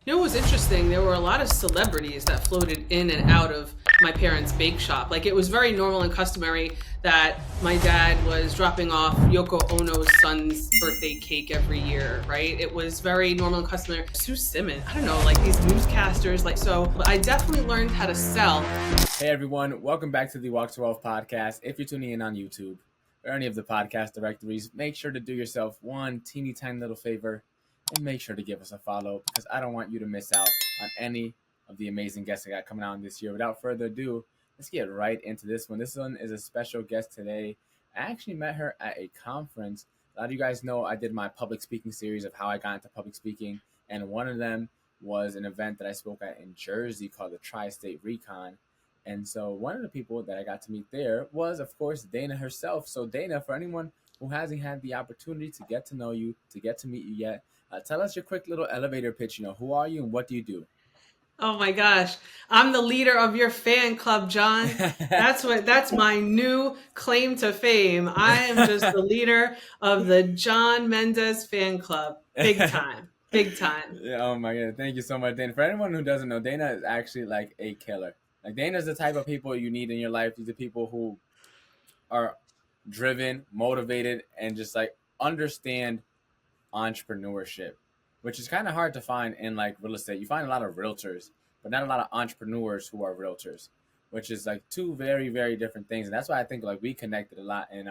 You know what was interesting? There were a lot of celebrities that floated in and out of my parents' bake shop. Like it was very normal and customary that my dad was dropping off Yoko Ono's son's birthday cake every year, right? It was very normal and customary. Sue Simmons, I don't know, like these newscasters, like so. I definitely learned how to sell. Hey everyone, welcome back to the Walk to Wealth podcast. If you're tuning in on YouTube or any of the podcast directories, make sure to do yourself one teeny tiny little favor and make sure to give us a follow because I don't want you to miss out on any of the amazing guests I got coming on this year. Without further ado, let's get right into this one. This one is a special guest today. I actually met her at a conference. A lot of you guys know I did my public speaking series of how I got into public speaking, and one of them was an event that I spoke at in Jersey called the Tri-State Recon. And so one of the people that I got to meet there was, of course, Dana herself. So Dana, for anyone who hasn't had the opportunity to get to know you, to get to meet you yet, tell us your quick little elevator pitch. Who are you and what do you do? Oh my gosh. I'm the leader of your fan club, John. That's my new claim to fame. I am just the leader of the John Mendez fan club. Big time. Big time. Yeah, oh my God. Thank you so much, Dana. For anyone who doesn't know, Dana is actually like a killer. Like Dana's the type of people you need in your life. These are people who are driven, motivated, and just like understand entrepreneurship, which is kind of hard to find in like real estate. You find a lot of realtors, but not a lot of entrepreneurs who are realtors, which is like two very, very different things. And that's why I think like we connected a lot. And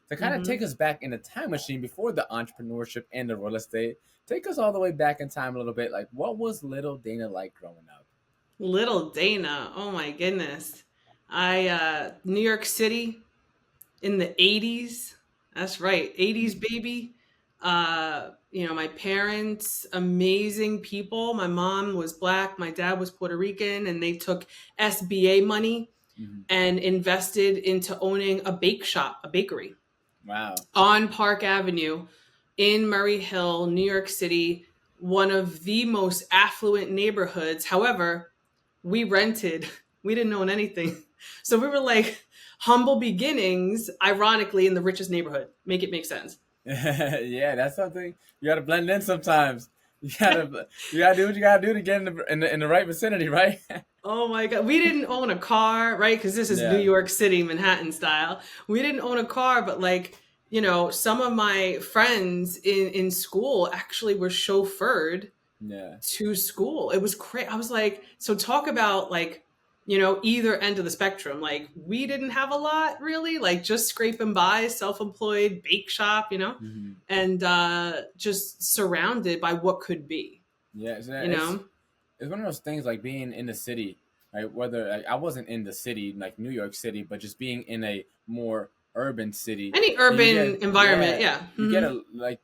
to kind of take us back in the time machine before the entrepreneurship and the real estate, take us all the way back in time a little bit. Like what was little Dana like growing up? Little Dana. Oh my goodness. New York City in the 80s. That's right. 80s baby. My parents, amazing people. My mom was Black, my dad was Puerto Rican, and they took SBA money and invested into owning a bake shop, a bakery. Wow. On Park Avenue in Murray Hill, New York City, one of the most affluent neighborhoods. However, we rented, we didn't own anything. So we were like humble beginnings, ironically, in the richest neighborhood. Make it make sense. Yeah, that's something you got to blend in sometimes. You gotta do what you gotta do to get in the right vicinity, right? Oh my God. We didn't own a car, right? Because this is New Yeah. York City, Manhattan style. We didn't own a car, but some of my friends in school actually were chauffeured to school. It was crazy. I was like, so talk about either end of the spectrum. Like we didn't have a lot really, like just scraping by, self-employed bake shop, and just surrounded by what could be. Yeah, so it's one of those things like being in the city, right? Whether like, I wasn't in the city, like New York City, but just being in a more urban city. Any urban environment, yeah. You get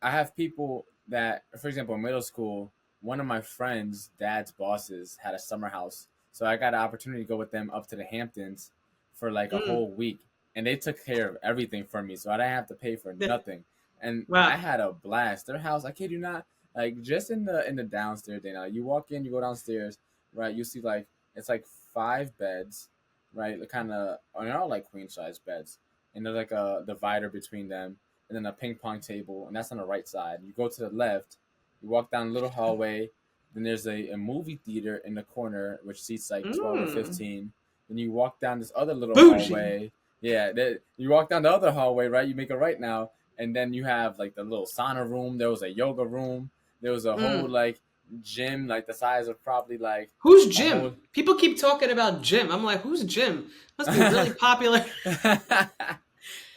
I have people that, for example, in middle school, one of my friends' dad's bosses had a summer house. So I got an opportunity to go with them up to the Hamptons for like a whole week. And they took care of everything for me. So I didn't have to pay for nothing. And I had a blast. Their house, I kid you not, like just in the downstairs, you walk in, you go downstairs, right? You see like it's like 5 beds, right? They're all like queen size beds, and there's like a divider between them, and then a ping pong table, and that's on the right side. You go to the left, you walk down a little hallway, then there's a movie theater in the corner which seats like 12 or 15. Then you walk down this other little hallway. Yeah, you walk down the other hallway, right? You make a right now, and then you have like the little sauna room. There was a yoga room. There was a whole like gym, like the size of probably like who's Jim? People keep talking about Jim. I'm like, who's Jim? Must be really popular.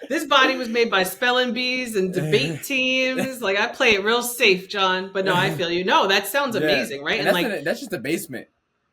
This body was made by spelling bees and debate teams. Like I play it real safe, John. But no, I feel you. No, that sounds amazing, right? And that's just the basement.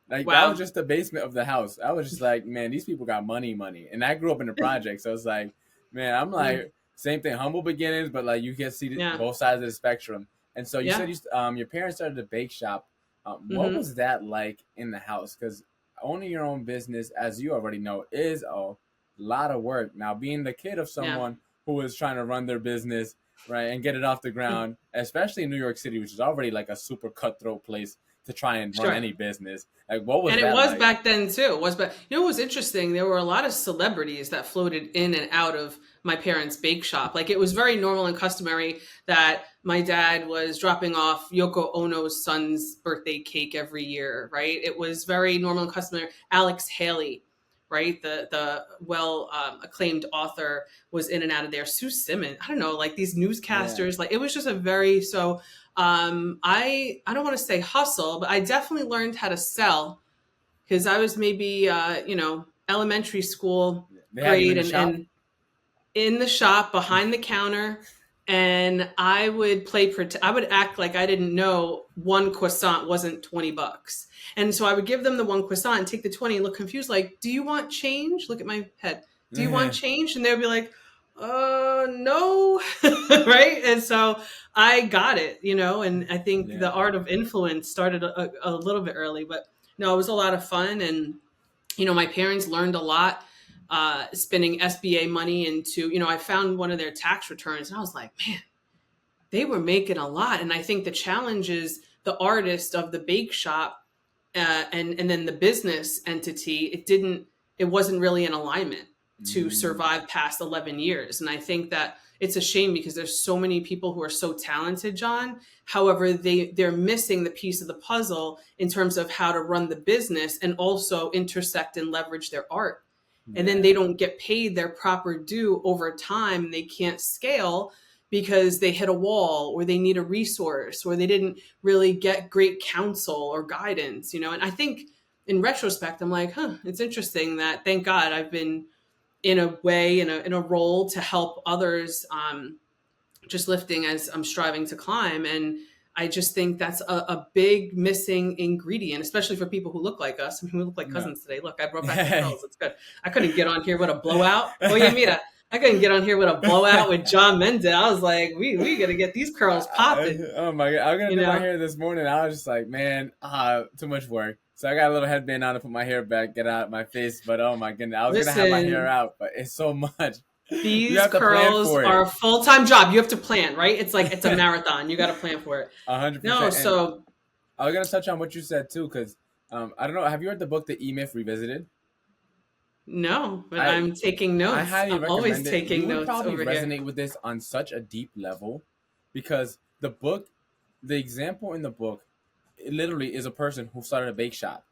Like wow. That was just the basement of the house. I was just like, man, these people got money. And I grew up in the project, so it's like, man, I'm like same thing, humble beginnings, but like you can see both sides of the spectrum. And so you said your parents started a bake shop. What was that like in the house? Because owning your own business, as you already know, is a lot of work. Now, being the kid of someone who was trying to run their business, right, and get it off the ground, especially in New York City, which is already like a super cutthroat place to try and run Sure. any business. Like, what was And it that was like? back then too. It was back. You know what was interesting? There were a lot of celebrities that floated in and out of my parents' bake shop. Like it was very normal and customary that my dad was dropping off Yoko Ono's son's birthday cake every year, right? It was very normal and customary. Alex Haley, right? The well acclaimed author was in and out of there. Sue Simmons, I don't know, like these Yeah. newscasters. Like it was just a very so. I don't want to say hustle, but I definitely learned how to sell because I was maybe elementary school They had you in grade the shop? and in the shop behind the counter, and I would act like I didn't know one croissant wasn't $20. And so I would give them the one croissant and take the 20 and look confused, like, do you want change? Look at my head. Do you want change? And they would be like, no. Right. And so I got it, and I think Yeah. the art of influence started a little bit early, but no, it was a lot of fun. And my parents learned a lot spending SBA money into, I found one of their tax returns and I was like, man, they were making a lot. And I think the challenge is the artist of the bake shop and then the business entity, it wasn't really in alignment to Mm, survive past 11 years. And I think that it's a shame because there's so many people who are so talented, John. However, they're missing the piece of the puzzle in terms of how to run the business and also intersect and leverage their art. And then yeah. they don't get paid their proper due over time and they can't scale because they hit a wall or they need a resource or they didn't really get great counsel or guidance. And I think in retrospect I'm like, it's interesting that, thank God, I've been in a way, in a role to help others, just lifting as I'm striving to climb. And I just think that's a big missing ingredient, especially for people who look like us. I mean, we look like No. cousins today. Look, I brought back the curls. It's good. I couldn't get on here with a blowout. Oye, mira, I couldn't get on here with a blowout with John Mendez. I was like, we got to get these curls popping, Oh my god! I was gonna you do my know? hair this morning. I was just like, man, too much work. So I got a little headband on to put my hair back, get out of my face. But oh my goodness, I was gonna have my hair Listen, out, but it's so much. You these have to plan curls for are it. a full-time job. You have to plan, right? It's like it's a marathon. You got to plan for it. No, 100%. And so I was gonna touch on what you said too, because I don't know. Have you read the book The E Myth Revisited? no, but I I'm taking I notes. highly I'm always recommend it. You taking would notes probably over here. resonate with this on such a deep level, because the book, the example in the book, it literally is a person who started a bake shop.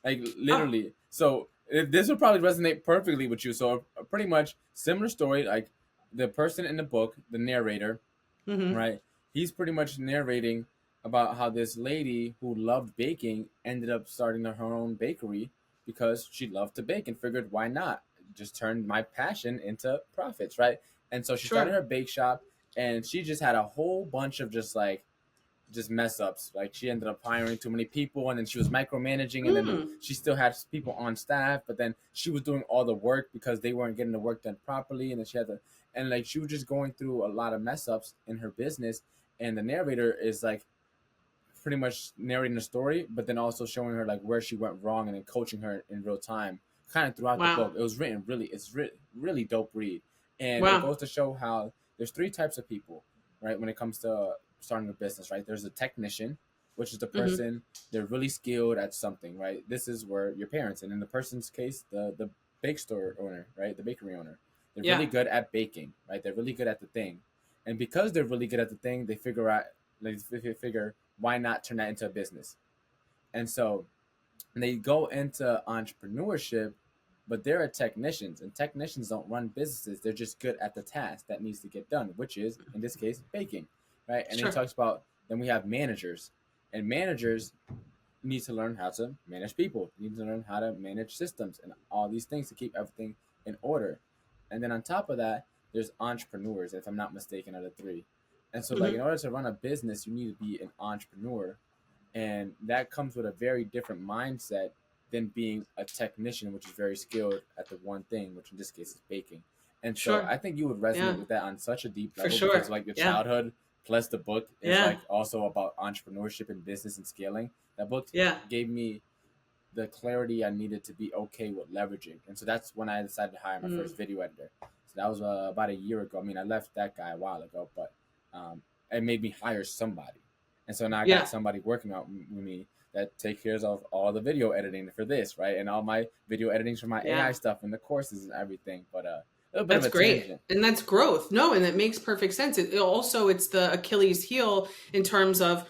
Like Oh, literally. So this would probably resonate perfectly with you. So pretty much similar story. Like the person in the book, the narrator, mm-hmm. right? He's pretty much narrating about how this lady who loved baking ended up starting her own bakery because she loved to bake and figured, why not just turn my passion into profits, right? And so she started Sure. her bake shop, and she just had a whole bunch of just mess ups. Like she ended up hiring too many people, and then she was micromanaging, and then Mm, she still had people on staff, but then she was doing all the work because they weren't getting the work done properly, and then she had to, and like she was just going through a lot of mess ups in her business. And the narrator is like pretty much narrating the story, but then also showing her like where she went wrong and then coaching her in real time, kind of throughout the wow. book. It was written really, really dope read, and it Wow. goes to show how there's three types of people, right? When it comes to starting a business, right? There's a technician, which is the Mm-hmm. person, they're really skilled at something, right? This is where your parents, and in the person's case, the bake store owner, right? The bakery owner, they're really Yeah. good at baking, right? They're really good at the thing, and because they're really good at the thing, they figure out, like, they figure, why not turn that into a business? And so they go into entrepreneurship, but they're technicians, and technicians don't run businesses. They're just good at the task that needs to get done, which is, in this case, baking, right? And he Sure. talks about, then we have managers, and managers need to learn how to manage people, need to learn how to manage systems and all these things to keep everything in order. And then on top of that, there's entrepreneurs, if I'm not mistaken, are the three. And so, like, in Mm-hmm. order to run a business, you need to be an entrepreneur, and that comes with a very different mindset than being a technician, which is very skilled at the one thing, which in this case is baking. And so Sure. I think you would resonate Yeah. with that on such a deep For level, because sure. like your Yeah. childhood plus the book is Yeah. like also about entrepreneurship and business and scaling. That book Yeah. gave me the clarity I needed to be okay with leveraging. And so that's when I decided to hire my Mm. first video editor. So that was about a year ago. I mean, I left that guy a while ago, but it made me hire somebody, and so now I got Yeah. somebody working out with me that take care of all the video editing for this, right, and all my video editings for my AI Yeah. stuff and the courses and everything. But a little bit of That's a great. tangent. And that's growth. No, and that makes perfect sense. It also, it's the Achilles heel in terms of,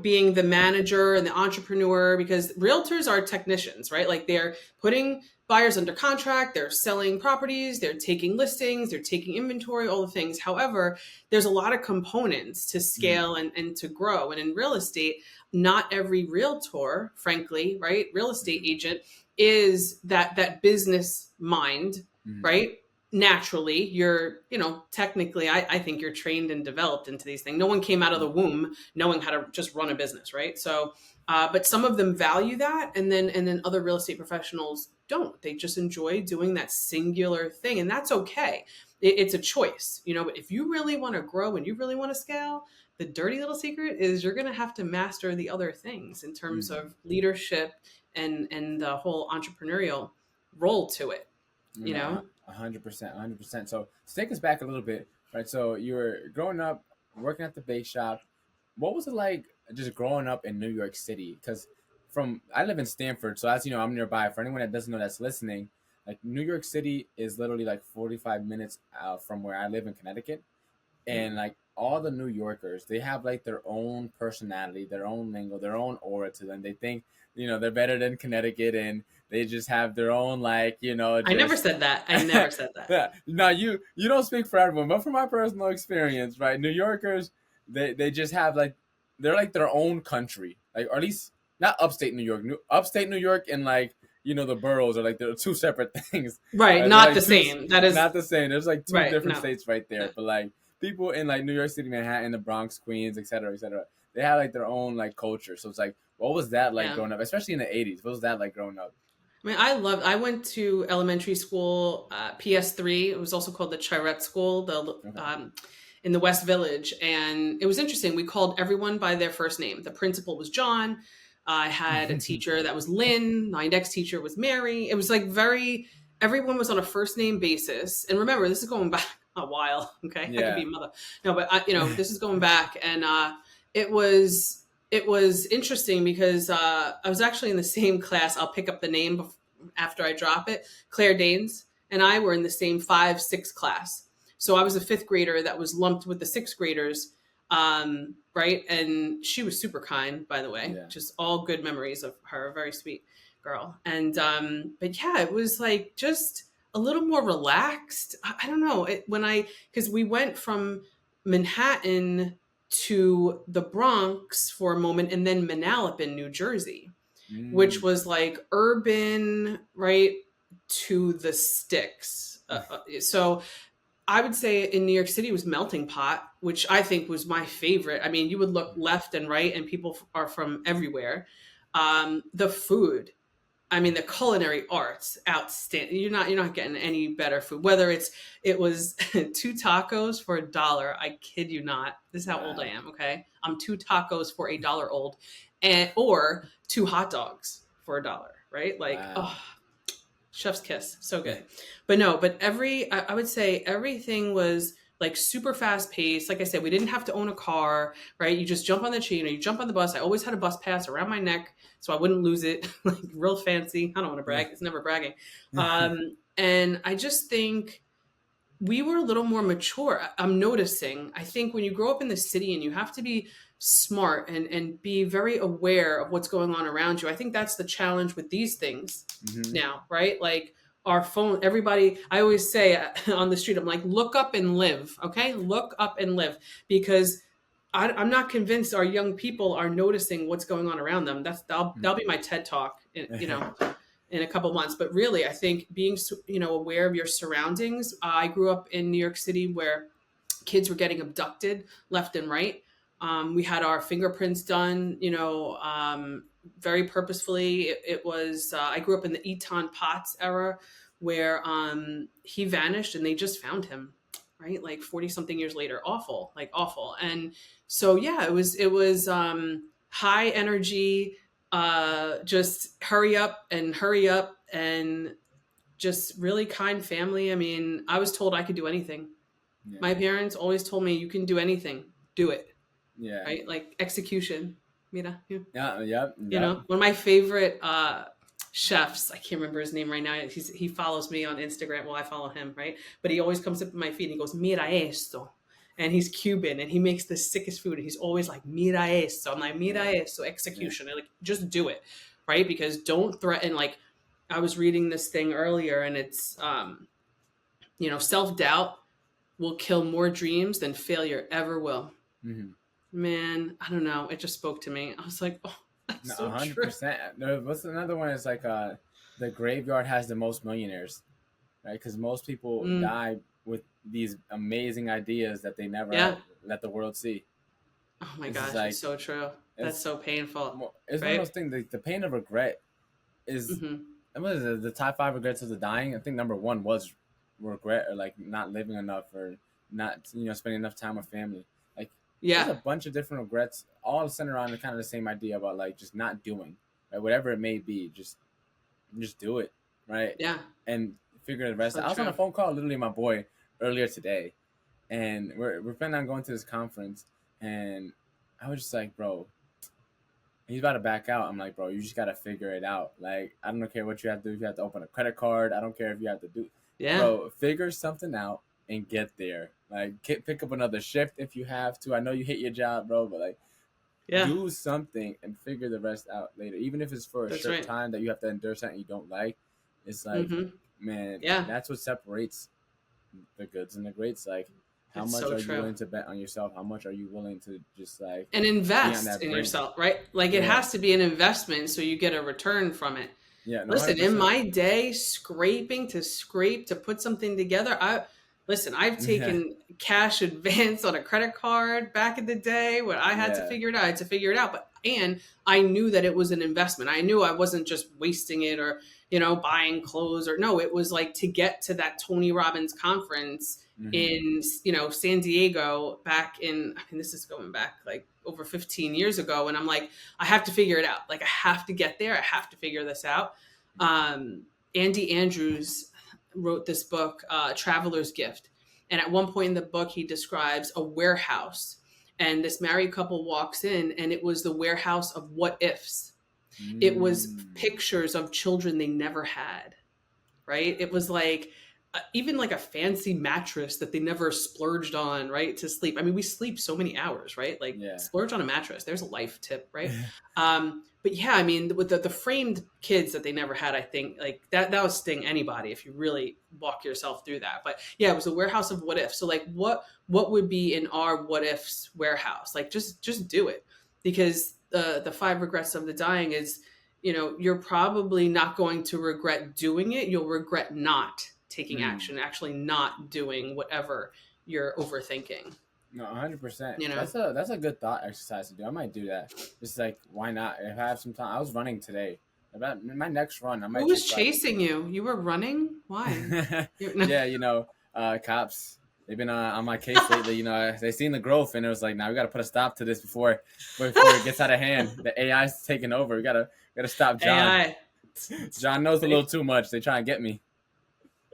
being the manager and the entrepreneur, because realtors are technicians, right? Like they're putting buyers under contract, they're selling properties, they're taking listings, they're taking inventory, all the things. However, there's a lot of components to scale and to grow. And in real estate, not every realtor, frankly, right? Real estate Mm-hmm. agent is that business mind, Mm-hmm. right? Naturally, you're, technically, I think you're trained and developed into these things. No one came out of the womb knowing how to just run a business, right? So, but some of them value that, and then other real estate professionals don't. They just enjoy doing that singular thing, and that's okay. It's a choice, But if you really want to grow and you really want to scale, the dirty little secret is you're going to have to master the other things in terms Mm-hmm. of leadership and the whole entrepreneurial role to it, you No, know. 100%, 100%. So to take us back a little bit, right? So you were growing up, working at the bake shop. What was it like just growing up in New York City? Because I live in Stanford, so as you know, I'm nearby. For anyone that doesn't know that's listening, like New York City is literally like 45 minutes from where I live in Connecticut, and like all the New Yorkers, they have like their own personality, their own lingo, their own aura to them. They think they're better than Connecticut, and they just have their own I never just said that. I never said that. yeah. Now you don't speak for everyone, but from my personal experience, right? New Yorkers, they just have they're like their own country, like, or at least not upstate New York. Upstate New York and the boroughs are like they're two separate things. Right, They're not like the two, same. That is not the same. There's like two right. different No, states right there, no. but like people in like New York City, Manhattan, the Bronx, Queens, etc., etc. They have like their own like culture. So it's like, what was that like Yeah. growing up, especially in the '80s? What was that like growing up? I mean, I went to elementary school, PS3. It was also called the Chirette School, Okay. in the West Village. And it was interesting. We called everyone by their first name. The principal was John. I had a teacher that was Lynn. My next teacher was Mary. It was like everyone was on a first name basis. And remember, this is going back a while. Okay. I could be Yeah. a mother. No, but this is going back. And it was it was interesting because I was actually in the same class. I'll pick up the name after I drop it. Claire Danes and I were in the same 5-6 class. So I was a fifth grader that was lumped with the sixth graders, right? And she was super kind, by the way. Yeah. Just all good memories of her. A very sweet girl. And but yeah, it was like just a little more relaxed. I don't know. Because we went from Manhattan to the Bronx for a moment, and then Manalapan, New Jersey, which Mm. was like urban, right, to the sticks. So I would say in New York City was melting pot, which I think was my favorite. I mean, you would look left and right, and people are from everywhere. The food, I mean, the culinary arts, outstanding. You're not getting any better food. Whether it was 2 tacos for $1. I kid you not. This is how old I Wow. am. Okay, I'm 2 tacos for $1 old, and or 2 hot dogs for $1. Right? Like, oh, Wow. chef's kiss, so good. But no, but I would say everything was like super fast paced. Like I said, we didn't have to own a car, right? You just jump on the chain or you jump on the bus. I always had a bus pass around my neck so I wouldn't lose it. Like real fancy. I don't want to brag. It's never bragging. And I just think we were a little more mature. I'm noticing. I think when you grow up in the city and you have to be smart and be very aware of what's going on around you, I think that's the challenge with these things Mm-hmm. now, right? Like our phone, everybody, I always say on the street, I'm like, look up and live, okay? Look up and live, because I'm not convinced our young people are noticing what's going on around them. That'll be my TED talk, in a couple months. But really, I think being aware of your surroundings. I grew up in New York City where kids were getting abducted left and right. We had our fingerprints done, very purposefully. It was I grew up in the Eton Potts era where he vanished and they just found him, right? Like 40 something years later. Awful, like awful. And so yeah, it was high energy, just hurry up and just really kind family. I mean, I was told I could do anything. Yeah. My parents always told me, you can do anything, do it. Yeah. Right? Like execution. Mira. Yeah. Yep. You know, one of my favorite chefs, I can't remember his name right now. He follows me on Instagram. Well, I follow him, right? But he always comes up in my feed and he goes, mira esto. And he's Cuban and he makes the sickest food. And he's always like, mira esto. I'm like, mira esto, execution. Yeah. Like, just do it, right? Because don't threaten. Like, I was reading this thing earlier and it's, you know, self-doubt will kill more dreams than failure ever will. Mm-hmm. Man, I don't know. It just spoke to me. I was like, oh, that's so 100%. What's another one? Is like the graveyard has the most millionaires, right? Because most people die with these amazing ideas that they never let the world see. Oh my gosh, like, it's so true. That's so painful. It's one of those things. The pain of regret is what is it, the top 5 regrets of the dying. I think number 1 was regret, or like not living enough, or not spending enough time with family. Like there's a bunch of different regrets, all centered around kind of the same idea about like just not doing, right? Whatever it may be, just do it, right? Yeah. And figure the rest out. I was on a phone call literally with my boy earlier today, and we're planning on going to this conference, and I was just like, bro, he's about to back out. I'm like, bro, you just got to figure it out. Like, I don't care what you have to do. If you have to open a credit card, I don't care if you have to do. Yeah. Bro, figure something out and get there. Like, pick up another shift if you have to. I know you hate your job, bro, but like, do something and figure the rest out later. Even if it's for a short time that you have to endure something you don't like. It's like, man, that's what separates the goods and the greats. Like, how much are you willing to bet on yourself? How much are you willing to just like and invest in yourself, right? Like it has to be an investment so you get a return from it. Yeah. No, listen, 100%. In my day, scrape to put something together. I've taken cash advance on a credit card back in the day when I had to figure it out. I had to figure it out, and I knew that it was an investment. I knew I wasn't just wasting it or, buying clothes it was like to get to that Tony Robbins conference in, San Diego back in, this is going back like over 15 years ago. And I'm like, I have to figure it out. Like I have to get there. I have to figure this out. Andy Andrews wrote this book, Traveler's Gift. And at one point in the book, he describes a warehouse, and this married couple walks in, and it was the warehouse of what ifs. It was pictures of children they never had, right? It was like, even like a fancy mattress that they never splurged on, right? To sleep. I mean, we sleep so many hours, right? Like splurge on a mattress. There's a life tip, right? But yeah, I mean, with the framed kids that they never had, I think like that would sting anybody if you really walk yourself through that. But yeah, it was a warehouse of what ifs. So like what would be in our what ifs warehouse? Like just do it, because the 5 regrets of the dying is, you're probably not going to regret doing it. You'll regret not taking action, actually not doing whatever you're overthinking. No, 100%. That's a good thought exercise to do. I might do that. Just like, why not? If I have some time, I was running today. About my next run, I might. Who was chasing you? You were running? Why? Cops. They've been on my case lately. They seen the growth, and it was like, now we got to put a stop to this before it gets out of hand. The AI's taking over. We gotta stop John. AI. John knows a little too much. They try and get me.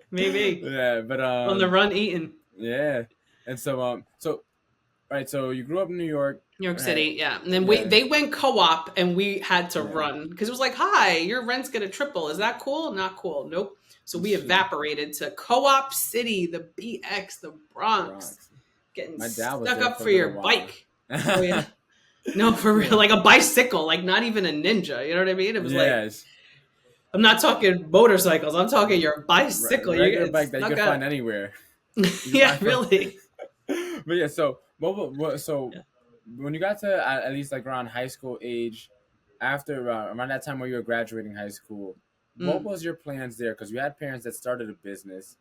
Maybe. Yeah, but on the run eating. Yeah, and so right. So you grew up in New York City, yeah. And then they went co-op, and we had to run because it was like, hi, your rent's gonna triple. Is that cool? Not cool. Nope. So we evaporated to Co-op City, the BX, the Bronx. Getting stuck up for your bike. Oh yeah. No, for real, like a bicycle, like not even a Ninja. You know what I mean? It was like. I'm not talking motorcycles. I'm talking your bicycle. Regular bike that you can find anywhere. Yeah, really. But yeah, so when you got to at least like around high school age, after around that time where you were graduating high school, what was your plans there? Because you had parents that started a business,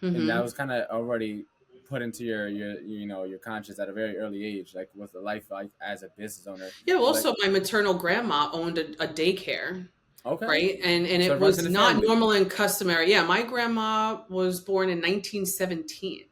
and that was kind of already put into your conscience at a very early age, like with a life like as a business owner. Yeah. Well, also my maternal grandma owned a daycare. Okay. Right. And it was not normal and customary. Yeah. My grandma was born in 1917.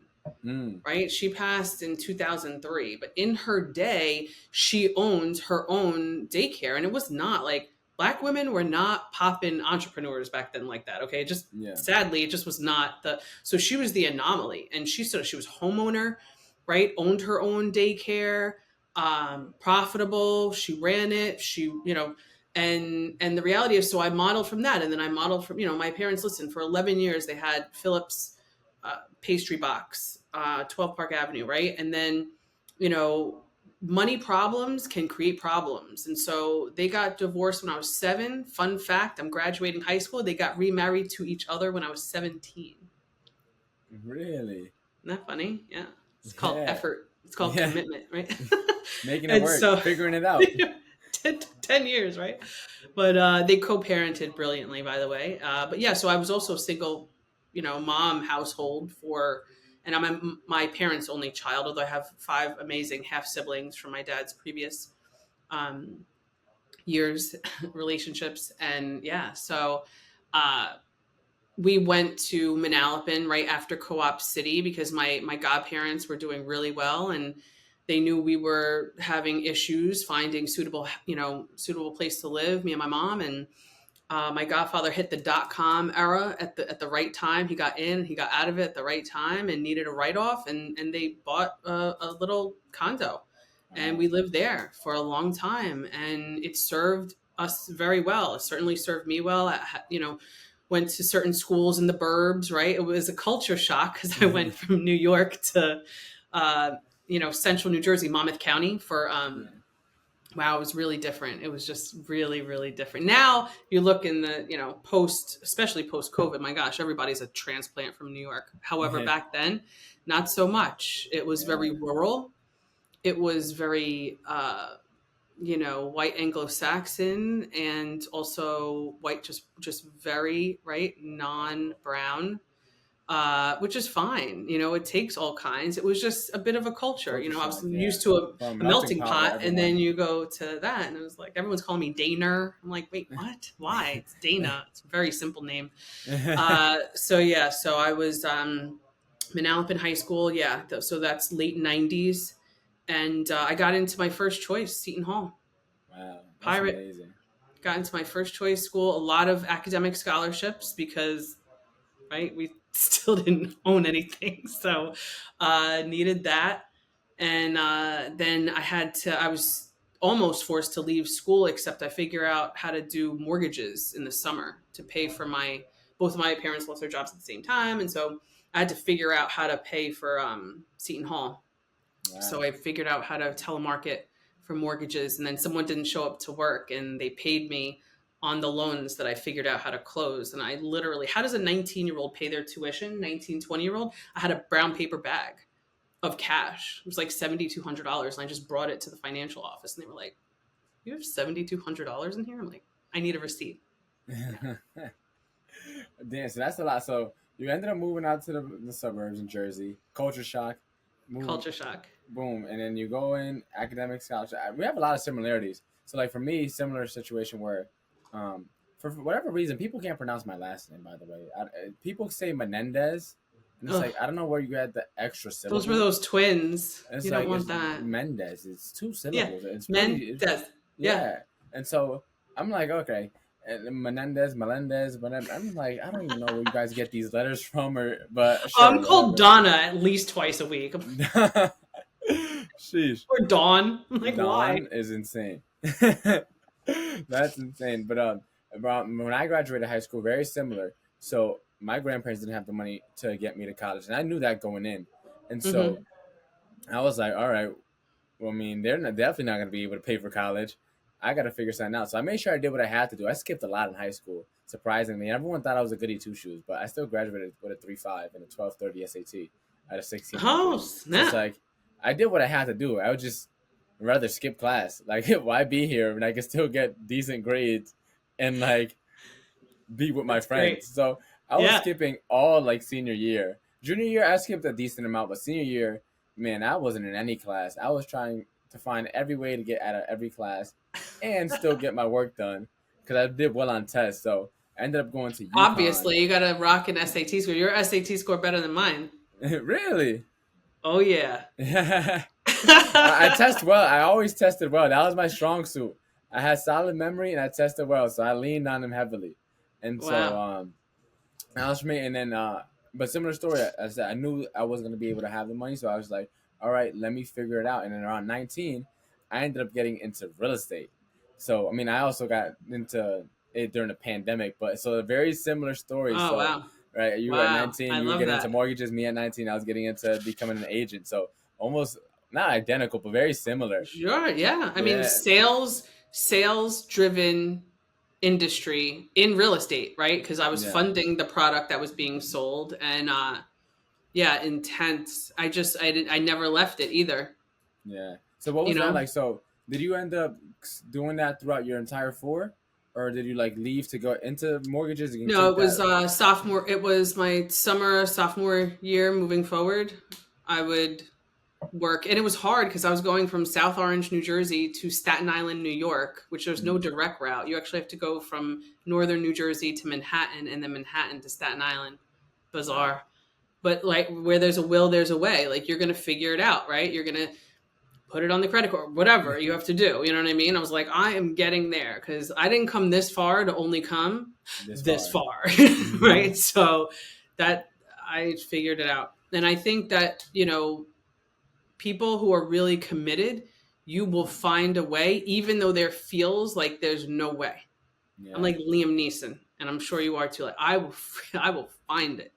Right. She passed in 2003. But in her day, she owned her own daycare. And it was not like Black women were not popping entrepreneurs back then like that. Okay. Just sadly, it just was not so she was the anomaly. And she was homeowner, right? Owned her own daycare, profitable. She ran it. And the reality is, so I modeled from that. And then I modeled from, my parents, listen, for 11 years, they had Phillips pastry box, 12 Park Avenue, right? And then, money problems can create problems. And so they got divorced when I was 7. Fun fact, I'm graduating high school. They got remarried to each other when I was 17. Really? Isn't that funny? Yeah. It's called effort. It's called commitment, right? Making it work, figuring it out. 10 years, right? But they co-parented brilliantly, by the way. But yeah, so I was also single, mom household and I'm my parents' only child, although I have 5 amazing half siblings from my dad's previous years relationships. And yeah, so we went to Manalapan right after Co-op City because my godparents were doing really well, and they knew we were having issues finding suitable place to live, me and my mom. And my godfather hit the .com era at the right time. He got in, he got out of it at the right time, and needed a write-off, and they bought a little condo, and we lived there for a long time, and it served us very well. It certainly served me well. Went to certain schools in the burbs, right? It was a culture shock because I went from New York to central New Jersey, Monmouth County for wow, it was really different. It was just really, really different. Now you look in the, especially post-COVID, my gosh, everybody's a transplant from New York. However, back then, not so much. It was very rural. It was very, white Anglo-Saxon, and also white, just very, right, non-brown. Which is fine. It takes all kinds. It was just a bit of a culture. I was used to a melting pot, and then you go to that, and it was like, everyone's calling me Dana. I'm like, wait, what? Why? It's Dana. It's a very simple name. So I was Manalapan High School. Yeah, so that's late 90s. And I got into my first choice, Seton Hall. Wow, that's Pirate. Amazing. Got into my first choice school. A lot of academic scholarships because, right, we still didn't own anything, so needed that. And then I was almost forced to leave school, except I figure out how to do mortgages in the summer to pay for both of my parents lost their jobs at the same time, and so I had to figure out how to pay for Seton Hall. Wow. So I figured out how to telemarket for mortgages, and then someone didn't show up to work, and they paid me on the loans that I figured out how to close. And I literally, how does a 19-year-old pay their tuition? 19, 20-year-old? I had a brown paper bag of cash. It was like $7,200. And I just brought it to the financial office, and they were like, you have $7,200 in here? I'm like, I need a receipt. Damn, so that's a lot. So you ended up moving out to the suburbs in Jersey. Culture shock. Culture shock. Boom. And then you go in academic scholarship. We have a lot of similarities. So like for me, similar situation where for whatever reason, people can't pronounce my last name, by the way. People say Menendez. And it's like, I don't know where you had the extra syllables. Those were those twins. You don't want that. Mendez. It's 2 syllables. Yeah. It's Mendez. Yeah. And so I'm like, okay. And Menendez. I'm like, I don't even know where you guys get these letters from, but sure, I'm called Donna at least twice a week. Sheesh. Or Dawn. I'm like, Dawn why? Is insane. That's insane. But when I graduated high school, very similar. So my grandparents didn't have the money to get me to college, and I knew that going in. And so I was like, all right, well, I mean, they're definitely not going to be able to pay for college. I got to figure something out. So I made sure I did what I had to do. I skipped a lot in high school, surprisingly. Everyone thought I was a goody two-shoes, but I still graduated with a 3.5 and a 12.30 SAT out of 16. Oh, snap. So it's like, I did what I had to do. I would just rather skip class. Like, why be here when I can still get decent grades and, like, be with my friends? Great. So I was skipping all, like, senior year. Junior year, I skipped a decent amount, but senior year, man, I wasn't in any class. I was trying to find every way to get out of every class and still get my work done because I did well on tests. So I ended up going to UConn. Obviously, you got to rock an SAT score. Your SAT score better than mine. Really? Oh, yeah. I test well. I always tested well. That was my strong suit. I had solid memory and I tested well, so I leaned on them heavily. And so Wow. I was me, and then but similar story. I said I knew I wasn't gonna be able to have the money, so I was like, all right, let me figure it out. And then around 19, I ended up getting into real estate. So I mean, I also got into it during the pandemic, but so a very similar story. Oh, So wow. right, you at Wow. 19, I you were love getting into that. mortgages. Me at 19, I was getting into becoming an agent. So almost not identical, but very similar. Sure. Yeah. I mean, Yeah, sales driven industry in real estate, right? Because I was yeah, funding the product that was being sold, and yeah, intense. I never left it either. yeah. So what You was that know, like? So did you end up doing that throughout your entire four, or did you like leave to go into mortgages? You can no, take it was that. sophomore. It was my summer sophomore year. Moving forward, I would work, and it was hard because I was going from South Orange, New Jersey to Staten Island, New York, which there's no Mm, direct route. You actually have to go from northern New Jersey to Manhattan, and then Manhattan to Staten Island. wow. Bizarre. But like where there's a will, there's a way. Like you're gonna figure it out, right? You're gonna put it on the credit card, whatever you have to do. You know what I mean? I was like, I am getting there because I didn't come this far to only come This this far. far, Hmm. right? So that I figured it out. And I think that, people who are really committed, you will find a way, even though there feels like there's no way. I'm Yeah. like Liam Neeson, and I'm sure you are too. Like I will, I will find it.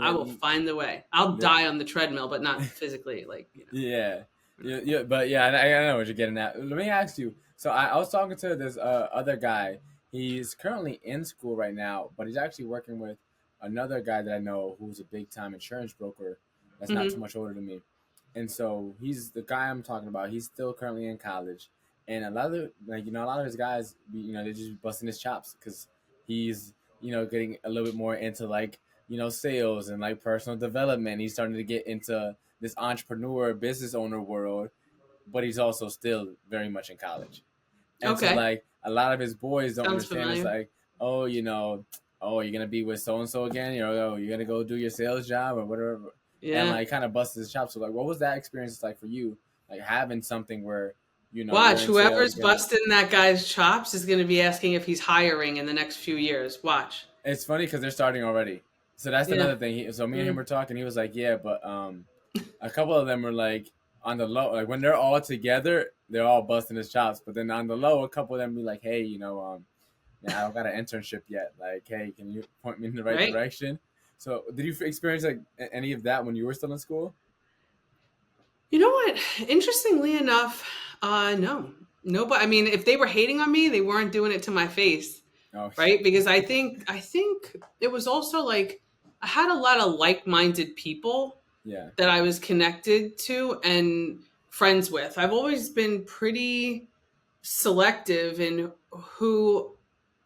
I Yeah. will find the way. I'll The, die on the treadmill, but not physically. Like yeah. Yeah, yeah, but yeah, I know what you're getting at. Let me ask you. So I was talking to this other guy. He's currently in school right now, but he's actually working with another guy that I know who's a big time insurance broker that's not too hmm much older than me. And so he's the guy I'm talking about. He's still currently in college, and a lot of a lot of his guys, they're just busting his chops because he's getting a little bit more into like sales and like personal development. He's starting to get into this entrepreneur business owner world, but he's also still very much in college. And so okay, like a lot of his boys don't sounds understand. It's familiar. like, oh, oh, you're gonna be with so and so again. Oh, you're gonna go do your sales job or whatever, and Yeah. like kind of bust his chops. So like, what was that experience like for you? Like having something where you're Watch, in sales, whoever's getting. busting that guy's chops is going to be asking if he's hiring in the next few years. Watch. It's funny because they're starting already. So that's Yeah. another thing. So me and him Mm. were talking. He was like, yeah, but a couple of them were like on the low, like when they're all together, they're all busting his chops. But then on the low, a couple of them be like, hey, man, I don't got an internship yet. Like, hey, can you point me in the right Right? direction? So did you experience like any of that when you were still in school? You know what? Interestingly enough, no. No, but I mean, if they were hating on me, they weren't doing it to my face, Oh, right? Because I think it was also like I had a lot of like-minded people yeah, that I was connected to and friends with. I've always been pretty selective in who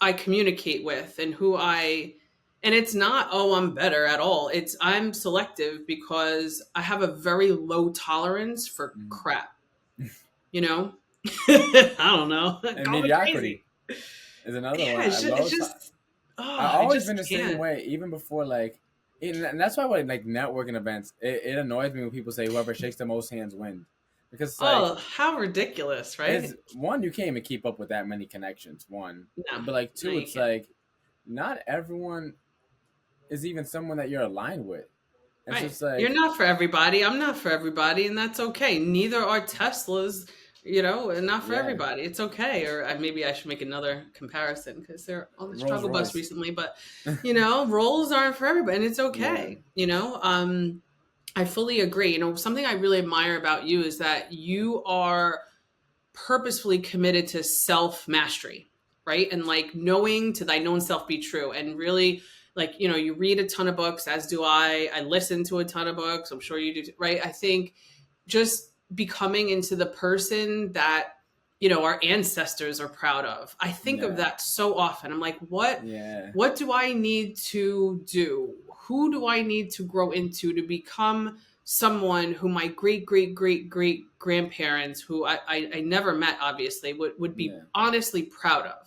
I communicate with and and it's not, oh, I'm better at all. It's I'm selective because I have a very low tolerance for mm-hmm. crap, you know? I don't know. And Call me mediocrity crazy. is another one. Yeah, I it's love. just, I've I always just been the same can't. way, even before and that's why when like networking events, it annoys me when people say whoever shakes the most hands wins, because it's like Oh, how ridiculous, it's right? one, you can't even keep up with that many connections. One, No, but like no, two, you it's can't. like not everyone is even someone that you're aligned with. And so Right. it's You're like, not for everybody. I'm not for everybody, and that's okay. Neither are Teslas, and not for yeah, everybody. It's okay. Or maybe I should make another comparison because they're on the Rolls struggle bus Royce. recently. But roles aren't for everybody, and it's Yeah, okay. I fully agree. Something I really admire about you is that you are purposefully committed to self mastery, right? And like knowing to thine own self be true, and really like you read a ton of books, as do I listen to a ton of books, I'm sure you do, right? I think just becoming into the person that our ancestors are proud of. I think of yeah, that so often. I'm like, what yeah, what do I need to do? Who do I need to grow into to become someone who my great great great great grandparents, who I never met, obviously, would be yeah. honestly proud of?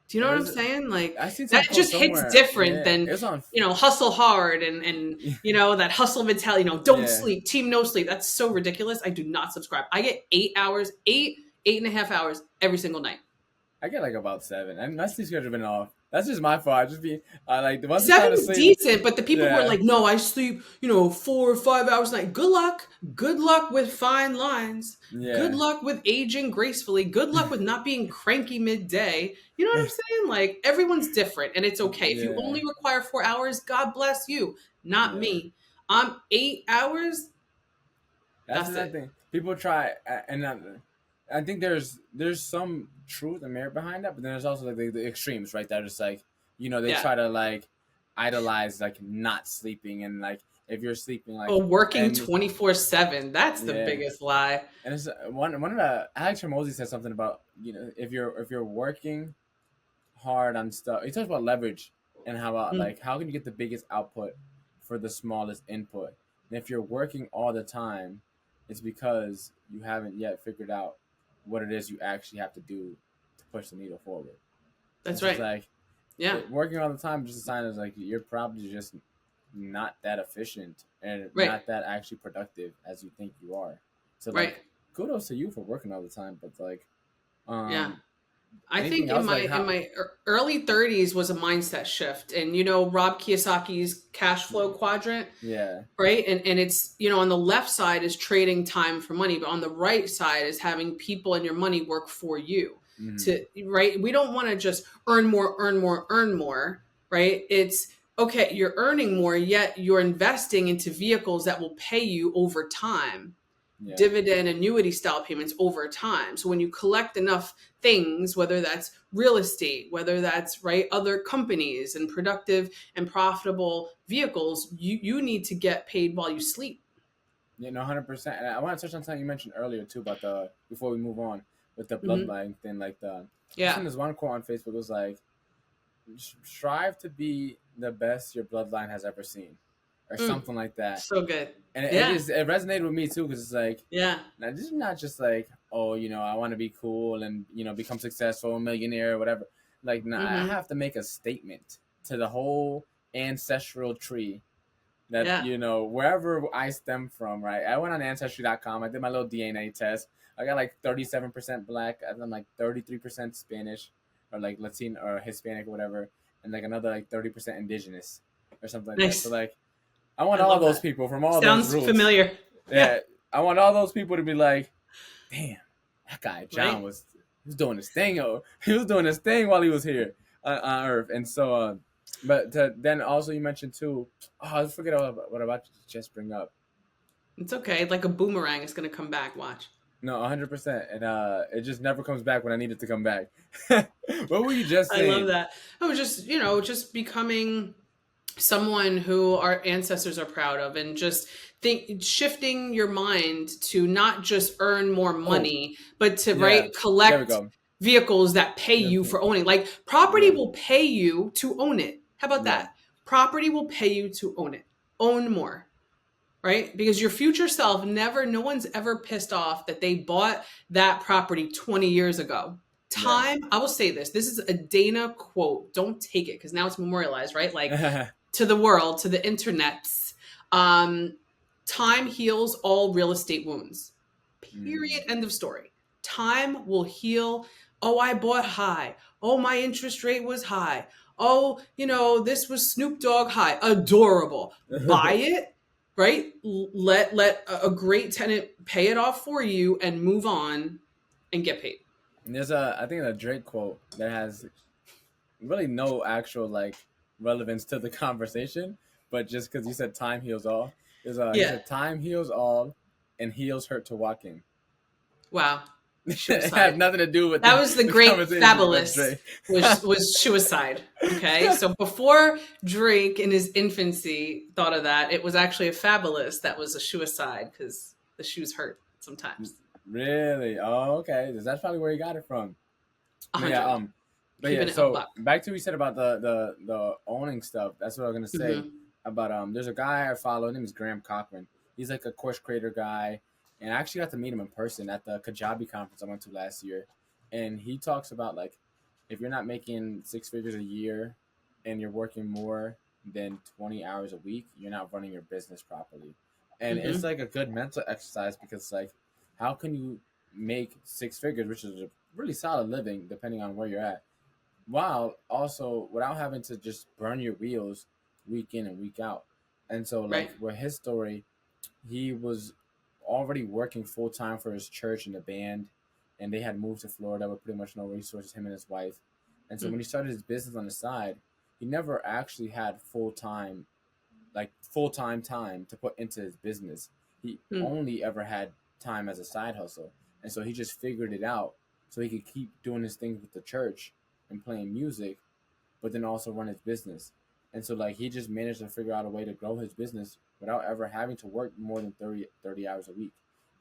Do you know what I'm There's, saying? Like I seen that some quote just hits somewhere. different Yeah, than it was on. hustle hard and that hustle mentality. Don't Yeah, sleep, team no sleep. That's so ridiculous. I do not subscribe. I get 8 hours, eight and a half hours every single night. I get like about 7, and my sleep schedule been off. That's just my fault. I just be like the ones that try to Seven's sleep. decent, but the people who are Yeah, like, no, I sleep, 4 or 5 hours a night. Good luck. Good luck with fine lines. Good yeah, luck with aging gracefully. Good luck with not being cranky midday. You know what I'm saying? Like, everyone's different, and it's okay. If you yeah, only require 4 hours, God bless you. Not yeah. me. I'm 8 hours. That's That's another it. thing. People try, and I think there's some truth and merit behind that, but then there's also like the extremes, right? That are just like they Yeah. try to like idolize like not sleeping and like if you're sleeping like Oh, working and 24/7. That's the yeah, biggest lie. and it's one of the Alex Hormozy said something about if you're working hard on stuff. He talks about leverage and how about Mm, like how can you get the biggest output for the smallest input. And if you're working all the time, it's because you haven't yet figured out what it is you actually have to do to push the needle forward. And that's so it's right. like Yeah. working all the time just a sign is like you're probably just not that efficient and Right. not that actually productive as you think you are. So Right. like kudos to you for working all the time, but like Yeah. um I anything think in else my like in how my early 30s was a mindset shift, and Rob Kiyosaki's cash flow quadrant, yeah. right? And it's on the left side is trading time for money, but on the right side is having people and your money work for you. Mm-hmm. To right, we don't want to just earn more, earn more, earn more, right? It's okay, you're earning more, yet you're investing into vehicles that will pay you over time, Yeah. dividend annuity style payments over time. So when you collect enough things, whether that's real estate, whether that's right other companies and productive and profitable vehicles, you need to get paid while you sleep. Yeah, no, 100%. And I want to touch on something you mentioned earlier too about the before we move on with the Hmm. bloodline thing. Like I've Yeah. seen this one quote on Facebook. It was like, strive to be the best your bloodline has ever seen," or Mm, something like that. so good. And it Yeah. just it resonated with me too because it's like, Yeah. now this is not just like, oh, I want to be cool and become successful, a millionaire, or whatever. Like, nah, I Hmm. have to make a statement to the whole ancestral tree that Yeah. wherever I stem from, right? I went on ancestry.com. I did my little DNA test. I got like 37% black. I'm like 33% Spanish, or like Latin or Hispanic or whatever, and like another like 30% indigenous or something like that. So Nice. like, I want I all love those that. people from all those Sounds roots. familiar. Yeah. Yeah, I want all those people to be like, damn, that guy John Right. was doing his thing. Oh, he was doing his thing while he was here on Earth, and so but then also you mentioned too. Oh, I forget what about to just bring up. It's okay. Like a boomerang is going to come back. Watch. No, 100%, and it just never comes back when I need it to come back. What were you just I love saying? that. I was just becoming someone who our ancestors are proud of, and just think shifting your mind to not just earn more Oh, money, but to yeah, there we collect go. vehicles that pay you for owning. Like, property Yeah, will pay you to own it. How about yeah, that? Property will pay you to own it. Own more, right? Because your future self no one's ever pissed off that they bought that property 20 years ago. yeah. Time, I will say this is a Dana quote. Don't take it because now it's memorialized, right? Like, to the world, to the internets. Um, Time heals all real estate wounds. Mm, Period. End of story. Time will heal. Oh, I bought high. Oh, my interest rate was high. Oh, this was Snoop Dogg high. Adorable. Buy it, right? Let a great tenant pay it off for you and move on and get paid. and there's I think a Drake quote that has really no actual like relevance to the conversation, but just because you said time heals all, is he Yeah. said time heals all, and heels hurt to walking. Wow. It had Suicide. nothing to do with That was the the great conversation, but fabulous, Drake. was suicide. Okay, so before Drake in his infancy thought of that, it was actually a fabulous that was a suicide because the shoes hurt sometimes. Really? Oh, okay. That's probably where he got it from. A But yeah, hundred, but yeah. keeping it a So buck. back to what you said about the owning stuff. That's what I was gonna say Hmm. about There's a guy I follow. His name is Graham Cochran. He's like a course creator guy, and I actually got to meet him in person at the Kajabi conference I went to last year. And he talks about like if you're not making 6 figures a year, and you're working more than 20 hours a week, you're not running your business properly. And it's Hmm. like a good mental exercise because like how can you make 6 figures, which is really solid living depending on where you're at, while also without having to just burn your wheels week in and week out. And so Right. like with his story, he was already working full time for his church and the band, and they had moved to Florida with pretty much no resources, him and his wife. And so when he started his business on the side, he never actually had full time to put into his business. He Mm. only ever had time as a side hustle. And so he just figured it out so he could keep doing his thing with the church and playing music, but then also run his business. And so like he just managed to figure out a way to grow his business without ever having to work more than 30 hours a week.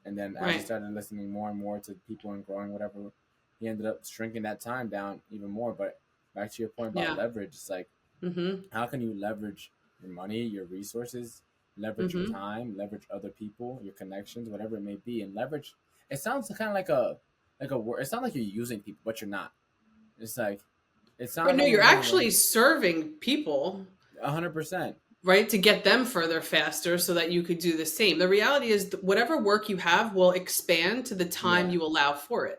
And then as he Right. started listening more and more to people and growing whatever, he ended up shrinking that time down even more. But back to your point about Yeah. leverage, it's like, Mm-hmm. how can you leverage your money, your resources, leverage your Mm-hmm. time, leverage other people, your connections, whatever it may be, and leverage. It sounds kind of like a word. It sounds like you're using people, but you're not. It's like it Right. sounds No, like you're you're doing actually serving people, 100%. right, to get them further faster so that you could do the same. The reality is that whatever work you have will expand to the time Yeah. you allow for it.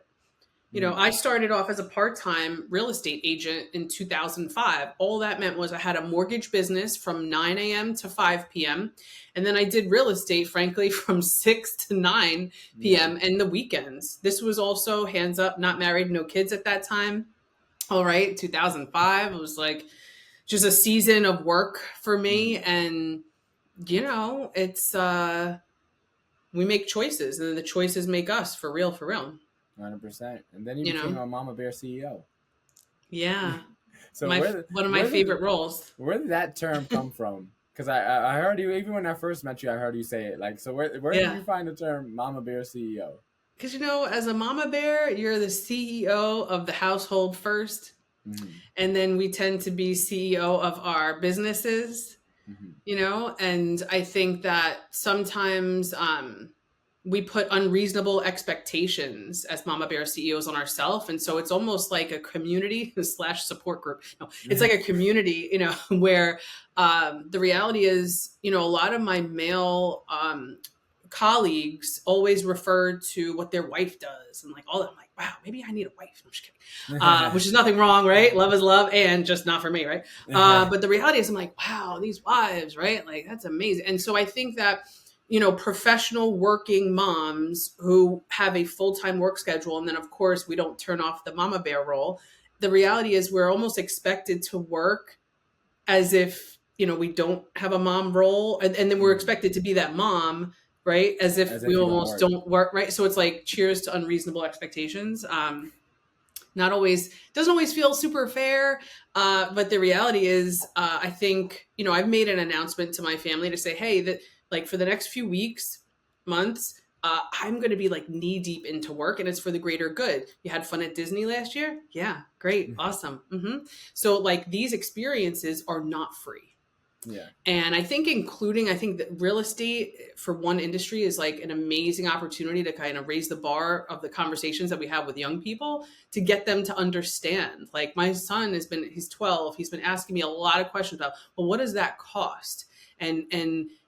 Mm. I started off as a part-time real estate agent in 2005. All that meant was I had a mortgage business from 9 a.m. to 5 p.m. And then I did real estate, frankly, from 6 to 9 Yeah. p.m. and the weekends. This was also hands up, not married, no kids at that time. All right, 2005. It was like just a season of work for me. Mm. And, it's, we make choices and then the choices make us for real, for real. 100%. And then you You became know? a Mama Bear CEO. Yeah. So My one of my favorite roles. where did that term come from? Because I heard you even when I first met you, I heard you say it. Like, so where did Yeah. you find the term Mama Bear CEO? Because, as a mama bear, you're the CEO of the household first. Mm-hmm. And then we tend to be CEO of our businesses, Mm-hmm. and I think that sometimes we put unreasonable expectations as mama bear CEOs on ourselves. And so it's almost like a community slash support group. No, it's like a community, where the reality is, a lot of my male colleagues always refer to what their wife does and like all that. I'm like, wow, maybe I need a wife. No, I'm just kidding. Which is nothing wrong, right? Love is love, and just not for me, right? But the reality is, I'm like, wow, these wives, right? Like that's amazing. And so I think that professional working moms who have a full time work schedule, and then of course we don't turn off the mama bear role. The reality is we're almost expected to work as if we don't have a mom role, and then we're expected to be that mom, right, as if As we if you don't almost work. don't work, right? So it's like cheers to unreasonable expectations. Not always, doesn't always feel super fair, but the reality is I think I've made an announcement to my family to say, hey, that like for the next few weeks, months, I'm going to be like knee deep into work, and it's for the greater good. You had fun at Disney last year? Yeah, great, awesome. So like these experiences are not free. Yeah. And I think that real estate for one industry is like an amazing opportunity to kind of raise the bar of the conversations that we have with young people to get them to understand. Like my son he's 12. He's been asking me a lot of questions about, well, what does that cost? And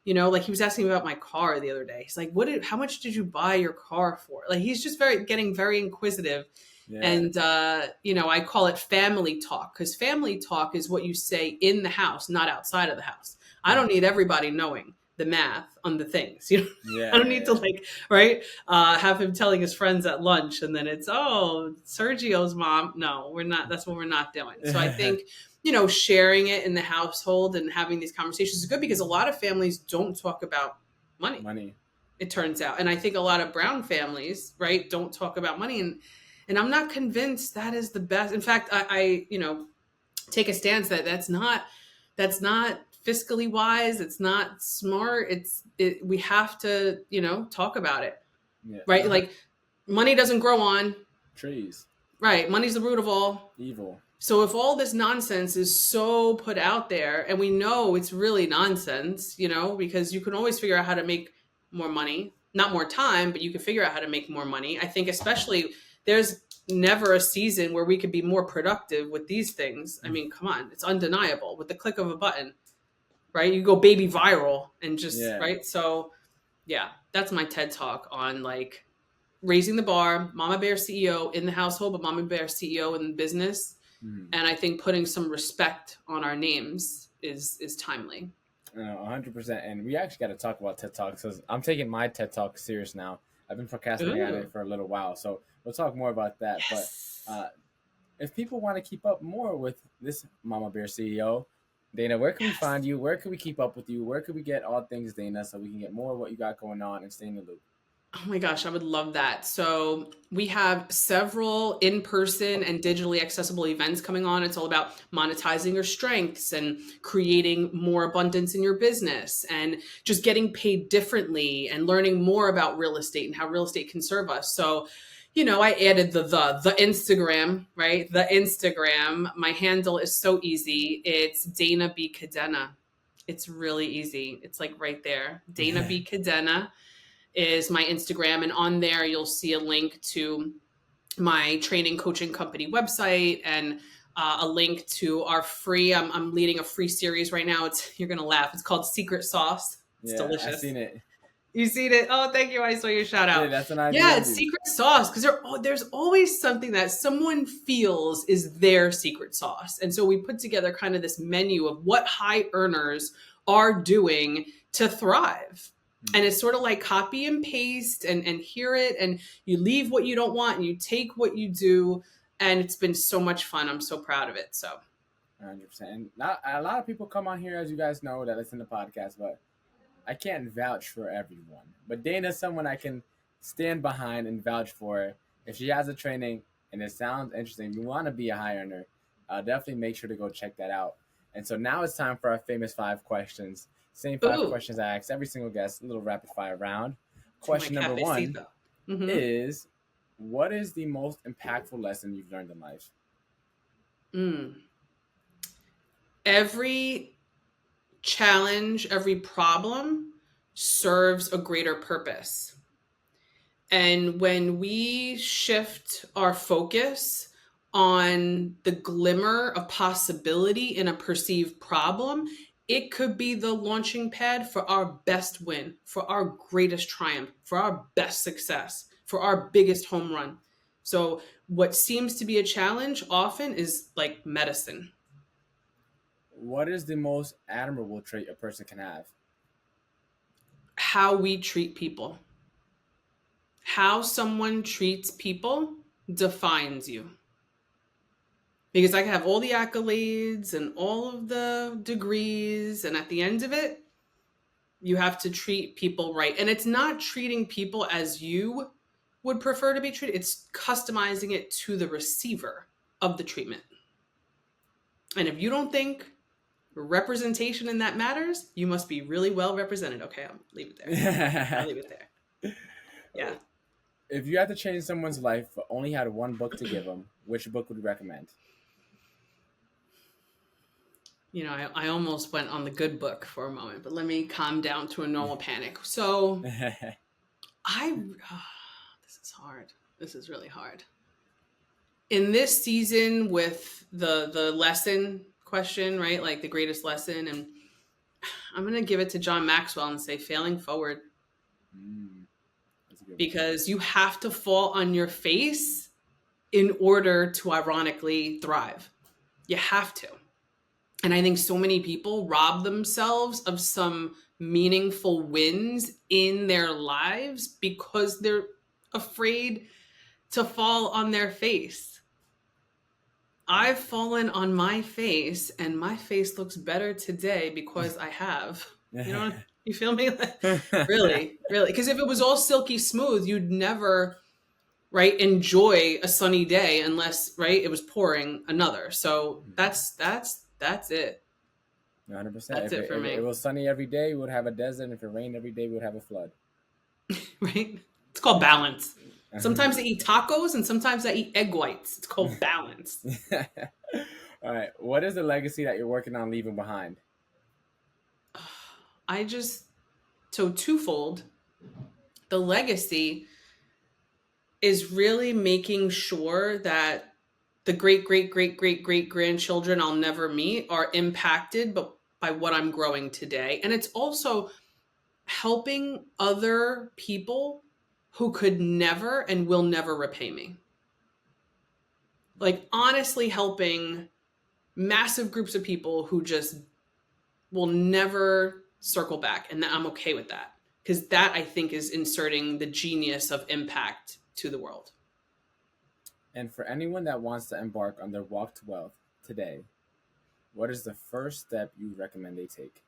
like he was asking me about my car the other day. He's like, how much did you buy your car for? Like he's just getting very inquisitive. Yeah. And, I call it family talk, because family talk is what you say in the house, not outside of the house. I don't need everybody knowing the math on the things. Yeah. I don't need to right, have him telling his friends at lunch, and then it's, oh, Sergio's mom. No, we're not. That's what we're not doing. So I think sharing it in the household and having these conversations is good, because a lot of families don't talk about money. It turns out, and I think a lot of brown families, right, don't talk about money, and I'm not convinced that is the best. In fact, I take a stance that that's not fiscally wise. It's not smart. We have to talk about it, Yeah. right? Like money doesn't grow on trees. Right, money's the root of all evil. So if all this nonsense is so put out there, and we know it's really nonsense, because you can always figure out how to make more money, not more time, but you can figure out how to make more money. I think especially there's never a season where we could be more productive with these things. I mean, come on, it's undeniable with the click of a button, right? You go baby viral and just, right? So yeah, that's my TED talk on like raising the bar, Mama Bear CEO in the household, but Mama Bear CEO in the business. Mm. And I think putting some respect on our names is timely. 100%. And we actually got to talk about TED Talks because I'm taking my TED Talk serious now. I've been procrastinating on it for a little while. So we'll talk more about that. Yes. But if people want to keep up more with this Mama Bear CEO, Dana, where can we find you? Where can we keep up with you? Where can we get all things Dana so we can get more of what you got going on and stay in the loop? Oh my gosh, I would love that. So we have several in-person and digitally accessible events coming on. It's all about monetizing your strengths and creating more abundance in your business and just getting paid differently and learning more about real estate and how real estate can serve us. So, I added the Instagram, right? The Instagram. My handle is so easy. It's Dana B. Cadena. It's really easy. It's like right there. Dana B. Cadena is my Instagram. And on there, you'll see a link to my training coaching company website and a link to our free, I'm leading a free series right now. You're going to laugh. It's called Secret Sauce. It's delicious. I've seen it. You seen it? Oh, thank you. I saw your shout out. Yeah, that's an idea. Yeah, it's secret sauce because there's always something that someone feels is their secret sauce. And so we put together kind of this menu of what high earners are doing to thrive. And it's sort of like copy and paste and hear it. And you leave what you don't want and you take what you do. And it's been so much fun. I'm so proud of it. So 100%. And not, a lot of people come on here, as you guys know, that listen to podcasts, but I can't vouch for everyone. But Dana's someone I can stand behind and vouch for. If she has a training and it sounds interesting, you want to be a high earner, definitely make sure to go check that out. And so now it's time for our famous 5 questions. Same 5 questions I ask every single guest, a little rapid fire round. Question number 1 is, what is the most impactful lesson you've learned in life? Every challenge, every problem serves a greater purpose. And when we shift our focus on the glimmer of possibility in a perceived problem, it could be the launching pad for our best win, for our greatest triumph, for our best success, for our biggest home run. So what seems to be a challenge often is like medicine. What is the most admirable trait a person can have? How we treat people. How someone treats people defines you. Because I can have all the accolades and all of the degrees, and at the end of it, you have to treat people right. And it's not treating people as you would prefer to be treated. It's customizing it to the receiver of the treatment. And if you don't think representation in that matters, you must be really well represented. Okay, I'll leave it there. I'll leave it there. Yeah. If you had to change someone's life but only had one book to give them, which book would you recommend? I almost went on the good book for a moment, but let me calm down to a normal panic. So this is hard. This is really hard. In this season with the lesson question, right? Like the greatest lesson. And I'm going to give it to John Maxwell and say failing forward. Because you have to fall on your face in order to ironically thrive. You have to. And I think so many people rob themselves of some meaningful wins in their lives because they're afraid to fall on their face. I've fallen on my face and my face looks better today because I have. You feel me? Really. Because if it was all silky smooth, you'd never, right, enjoy a sunny day unless, right, it was pouring another. So that's it. 100%. That's it for me. If it was sunny every day, we would have a desert. And if it rained every day, we would have a flood. Right? It's called balance. Sometimes I eat tacos and sometimes I eat egg whites. It's called balance. All right. What is the legacy that you're working on leaving behind? So twofold. The legacy is really making sure that the great grandchildren I'll never meet are impacted by what I'm growing today. And it's also helping other people who could never and will never repay me. Like honestly helping massive groups of people who just will never circle back. And I'm okay with that. Because that, I think, is inserting the genius of impact to the world. And for anyone that wants to embark on their walk to wealth today, what is the first step you recommend they take?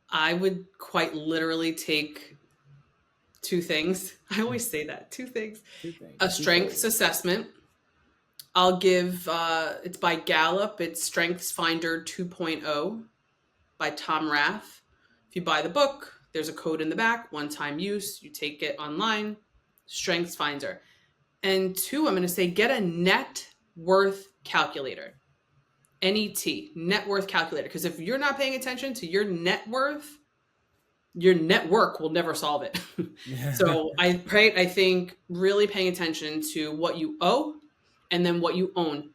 I would quite literally take two things. I always say that, two things. A strengths assessment. I'll give, it's by Gallup. It's Strengths Finder 2.0 by Tom Rath. If you buy the book, there's a code in the back, one-time use. You take it online, Strengths Finder. And two, I'm going to say get a net worth calculator. NET, net worth calculator. Because if you're not paying attention to your net worth, your network will never solve it. So I think really paying attention to what you owe and then what you own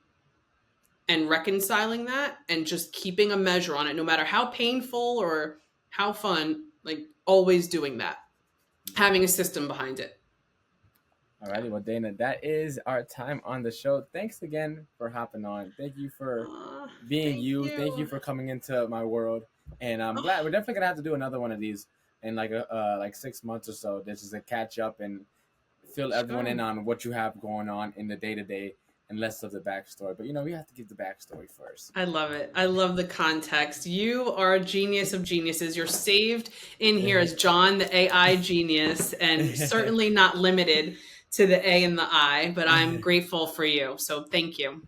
and reconciling that and just keeping a measure on it, no matter how painful or how fun, like always doing that, having a system behind it. Alrighty, well, Dana, that is our time on the show. Thanks again for hopping on. Thank you for being you. Thank you for coming into my world. And I'm glad we're definitely gonna have to do another one of these in like 6 months or so. This is a catch up and fill everyone in on what you have going on in the day to day and less of the backstory. But we have to give the backstory first. I love it. I love the context. You are a genius of geniuses. You're saved in here as John, the AI genius, and certainly not limited to the A and the I, but I'm grateful for you. So thank you.